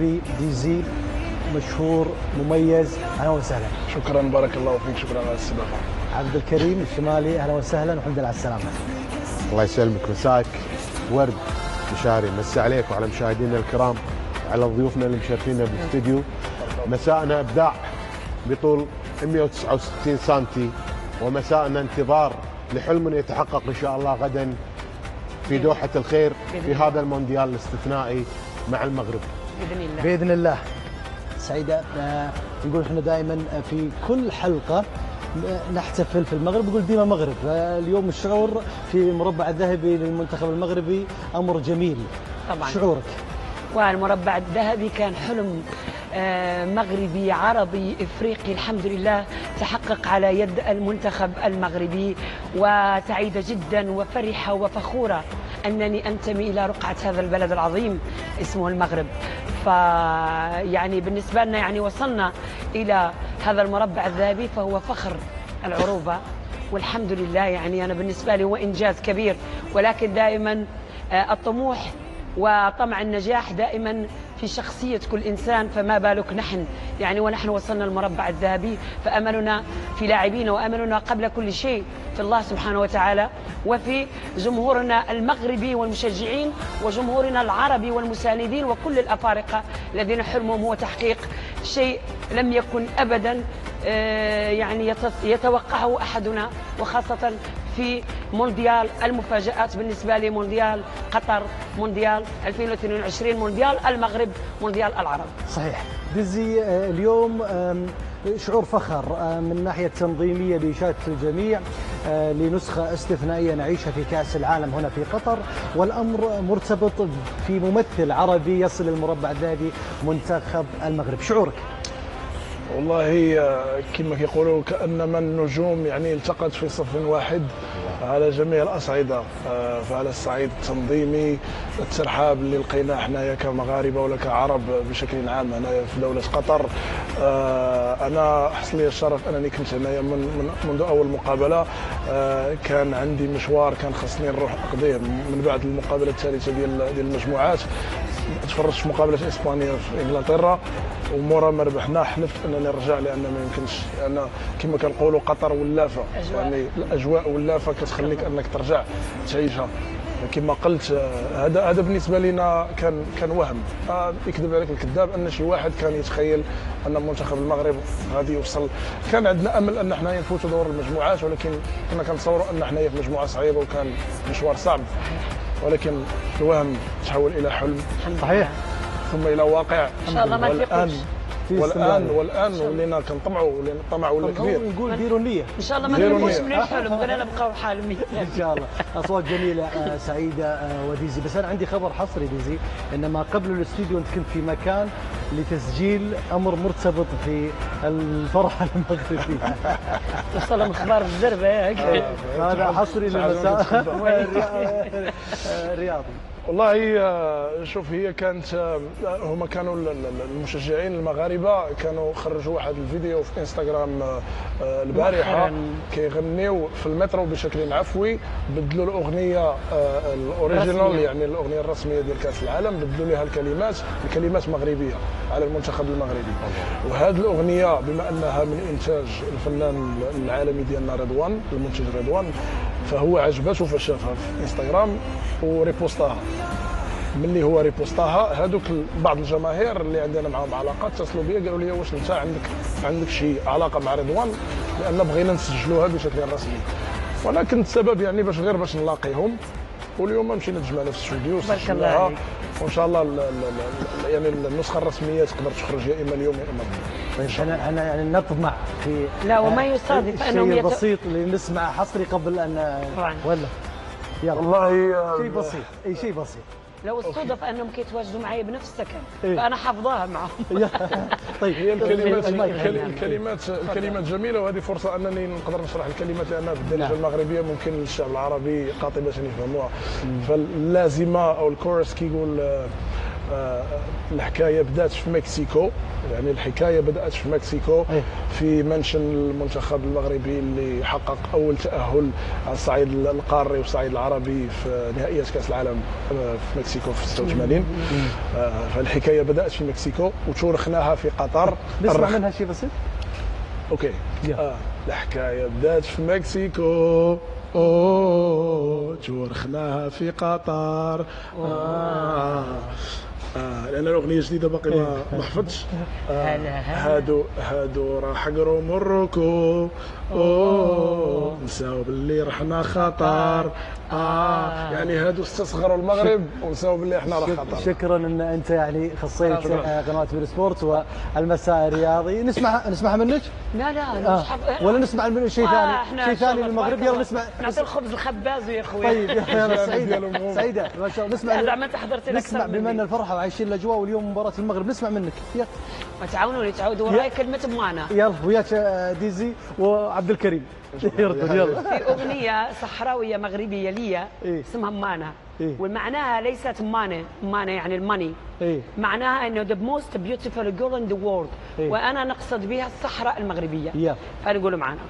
المغربي ديزي مشهور مميز، اهلا وسهلا. شكرا بارك الله فيك، شكرا على الاستضافه. عبد الكريم الشمالي اهلا وسهلا والحمد لله على السلامه. الله يسلمك، مساك ورد مشاري، مسا عليك وعلى مشاهدينا الكرام وعلى ضيوفنا اللي مشرفينا بالاستديو. مساءنا ابداع بطول 169 سنتي، ومساءنا انتظار لحلم يتحقق ان شاء الله غدا في دوحة الخير في هذا المونديال الاستثنائي مع المغرب باذن الله. باذن الله. سعيده، نقول احنا دائما في كل حلقه نحتفل في المغرب، نقول ديما مغرب. اليوم الشعور في المربع الذهبي للمنتخب المغربي امر جميل. طبعا شعورك؟ والمربع الذهبي كان حلم مغربي عربي افريقي، الحمد لله تحقق على يد المنتخب المغربي، وسعيده جدا وفرحه وفخوره انني انتمي الى رقعه هذا البلد العظيم اسمه المغرب. فيعني بالنسبه لنا يعني وصلنا الى هذا المربع الذهبي فهو فخر العروبه، والحمد لله. يعني انا بالنسبه لي هو انجاز كبير، ولكن دائما الطموح وطمع النجاح دائما في شخصية كل إنسان، فما بالك نحن يعني ونحن وصلنا المربع الذهبي، فأملنا في لاعبينا وأملنا قبل كل شيء في الله سبحانه وتعالى وفي جمهورنا المغربي والمشجعين وجمهورنا العربي والمساندين وكل الأفارقة الذين حلمهم هو تحقيق شيء لم يكن أبدا يعني يتوقعه أحدنا، وخاصة في مونديال المفاجآت بالنسبة لي، مونديال قطر، مونديال 2022، مونديال المغرب، مونديال العرب. صحيح. دزي، اليوم شعور فخر من الناحية التنظيمية بإشادة الجميع لنسخة استثنائية نعيشها في كأس العالم هنا في قطر، والأمر مرتبط في ممثل عربي يصل المربع الذهبي منتخب المغرب. شعورك؟ والله كما كيقولوا كأنما النجوم يعني التقت في صف واحد على جميع الأصعدة، فعلى الصعيد التنظيمي الترحاب اللي لقيناه حنايا كمغاربة ولا كعرب بشكل عام هنايا في دولة قطر. أنا حصل لي الشرف أنني كنت هنايا منذ أول مقابلة. كان عندي مشوار كان خصني نروح أقضيه من بعد المقابلة الثالثة ديال المجموعات. تفرجت في مقابلة إسبانيا في إنجلترا، ومورا ما ربحنا حلفت انني نرجع، لان ما يمكنش، لان كما كنقولوا قطر ولافه، يعني الاجواء ولافه كتخليك انك ترجع تعيشها. كما قلت هذا بالنسبه لنا كان وهم. يكذب عليك الكذاب ان شي واحد كان يتخيل ان منتخب المغرب غادي يوصل. كان عندنا امل ان حنايا نفوتوا دور المجموعات، ولكن كنا كنتصوروا ان حنايا في مجموعه صعيبه وكان مشوار صعب، ولكن الوهم تحول الى حلم. صحيح. ثم الى واقع. ان شاء الله ما تفيقوش. والان ولينا كنطمعوا، ولينا الطمع ولا كبير. نقول ديروا النية ان شاء الله ما نهربوش من الحلم، غير نبقاو حالمين ان شاء الله. اصوات جميله سعيده وديزي. بس انا عندي خبر حصري ديزي، انما قبل الاستوديو انت كنت في مكان لتسجيل امر مرتبط في الفرحه المغربيه. وصلهم اخبار الزربه هيك. هذا حصري للمساء رياضي. والله شوف، هي كانت هما كانوا المشجعين المغاربه كانوا خرجوا واحد الفيديو في انستغرام البارحه كيغنيو في المترو بشكل عفوي، بدلوا الاغنيه الاوريجينال يعني الاغنيه الرسميه ديال كاس العالم، بدلوا لها الكلمات مغربيه على المنتخب المغربي. وهذه الاغنيه بما انها من انتاج الفنان العالمي ديالنا رضوان، المنتج رضوان، فهو عجبته فشافها في انستغرام وريبوستاها. ملي هو ريبوستاها، هذوك بعض الجماهير اللي عندنا معهم علاقات اتصلوا بيا قالوا لي واش انت عندك شي علاقه مع رضوان، لان بغينا نسجلوها بشكل رسمي. وانا كنت سبب يعني باش نلاقيهم، واليوم مشينا تجمعنا في الاستوديو سجلناها، وان شاء الله يعني النسخه الرسميه تقدر تخرج يا اما اليوم يا اما بكره. احنا يعني نطمع في لا وما يصادف انهم شيء بسيط اللي نسمع حصري قبل ان ولا يلا والله شيء بسيط، اي شيء بسيط. لو الصدف انهم كيتواجدوا معي بنفس السكن فانا حافظاها معهم. طيب هي الكلمات جميله، وهذه فرصه انني نقدر نشرح الكلمات لانها بالدارجه المغربيه ممكن الشعب العربي قاطبه يفهموها. فاللازمه او الكورس كيقول الحكايه بدات في مكسيكو، يعني الحكايه بدات في مكسيكو في منشن المنتخب المغربي اللي حقق اول تاهل على الصعيد القاري والصعيد العربي في نهائيات كاس العالم في مكسيكو في 86. فالحكايه بدات في مكسيكو وتورخناها في قطر. نسمع منها شيء بسيط. اوكي. الحكايه بدات في مكسيكو تورخناها في قطر. لان الاغنيه جديده باقي ما حفظتش. هادو راه حقروا مروكو نساو باللي رحنا خطر. يعني هادو استصغروا المغرب ونساو باللي احنا راه خطر. شكرا ان انت يعني خصيت قنوات بير سبورت والمساء الرياضي. نسمعها منك؟ لا ولا نسمع من شيء ثاني؟ شيء ثاني للمغرب. يلا نسمع. نعطي الخبز الخباز يا خويا. طيب يلا سعيده ما شاء الله. نسمع زعما انت حضرت لك. نسمع بما ان الفرحه وعايشين الاجواء واليوم مباراه المغرب. نسمع منك. يلا تعاونوني تعودوا وراي كلمه مانا. يلا وياك ديزي وعبد الكريم. يلا في اغنيه صحراويه مغربيه لي اسمها مانا. ومعناها ليست مانا يعني الماني. معناها انه the most beautiful girl in the world. وانا نقصد بها الصحراء المغربيه. فنقول معنا